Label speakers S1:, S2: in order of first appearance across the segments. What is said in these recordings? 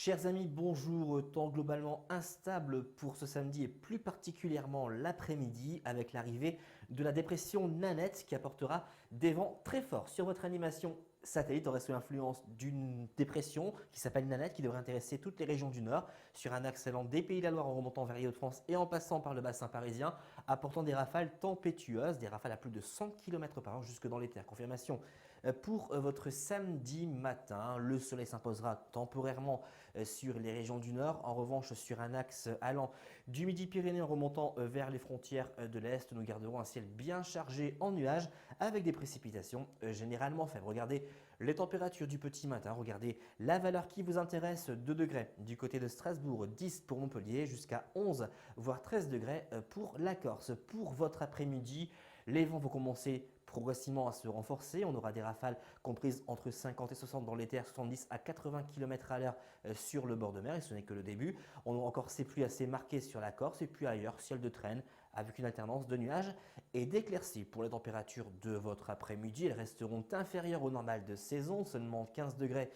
S1: Chers amis, bonjour. Temps globalement instable pour ce samedi et plus particulièrement l'après-midi avec l'arrivée de la dépression Nanette qui apportera des vents très forts sur votre animation satellite. On reste sous l'influence d'une dépression qui s'appelle Nanette qui devrait intéresser toutes les régions du Nord sur un axe allant des Pays de la Loire en remontant vers les Hauts-de-France et en passant par le bassin parisien, apportant des rafales tempétueuses, des rafales à plus de 100 km par heure jusque dans les terres. Confirmation pour votre samedi matin. Le soleil s'imposera temporairement sur les régions du Nord. En revanche, sur un axe allant du Midi-Pyrénées en remontant vers les frontières de l'Est, nous garderons un ciel bien chargé en nuages avec des précipitations généralement faibles. Regardez les températures du petit matin, regardez la valeur qui vous intéresse, 2 degrés du côté de Strasbourg, 10 pour Montpellier, jusqu'à 11 voire 13 degrés pour la Corse. Pour votre après-midi, les vents vont commencer progressivement à se renforcer. On aura des rafales comprises entre 50 et 60 dans les terres, 70 à 80 km à l'heure sur le bord de mer et ce n'est que le début. On aura encore ces pluies assez marquées sur la Corse et puis ailleurs, ciel de traîne avec une alternance de nuages et d'éclaircies. Pour les températures de votre après-midi, elles resteront inférieures au normal de saison, seulement 15 degrés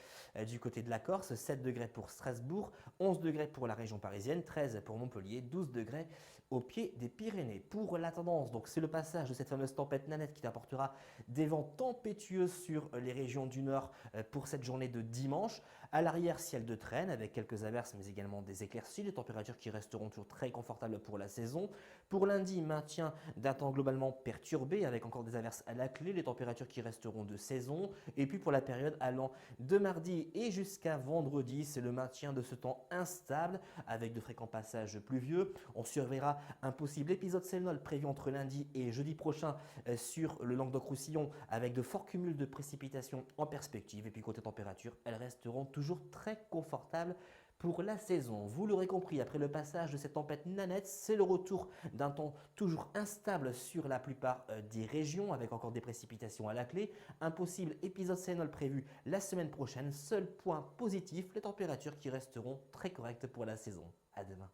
S1: du côté de la Corse, 7 degrés pour Strasbourg, 11 degrés pour la région parisienne, 13 pour Montpellier, 12 degrés au pied des Pyrénées. Pour la tendance, donc c'est le passage de cette fameuse tempête Nanette qui apportera des vents tempétueux sur les régions du Nord pour cette journée de dimanche. À l'arrière, ciel de traîne avec quelques averses mais également des éclaircies, des températures qui resteront toujours très confortables pour la saison. Pour lundi, maintien d'un temps globalement perturbé avec encore des averses à la clé, les températures qui resteront de saison. Et puis pour la période allant de mardi et jusqu'à vendredi, c'est le maintien de ce temps instable avec de fréquents passages pluvieux. On surveillera un possible épisode sénol prévu entre lundi et jeudi prochain sur le Languedoc-Roussillon avec de forts cumuls de précipitations en perspective. Et puis côté température, elles resteront toujours très confortables pour la saison. Vous l'aurez compris, après le passage de cette tempête Nanette, c'est le retour d'un temps toujours instable sur la plupart des régions avec encore des précipitations à la clé. Un possible épisode sénol prévu la semaine prochaine. Seul point positif, les températures qui resteront très correctes pour la saison. À demain.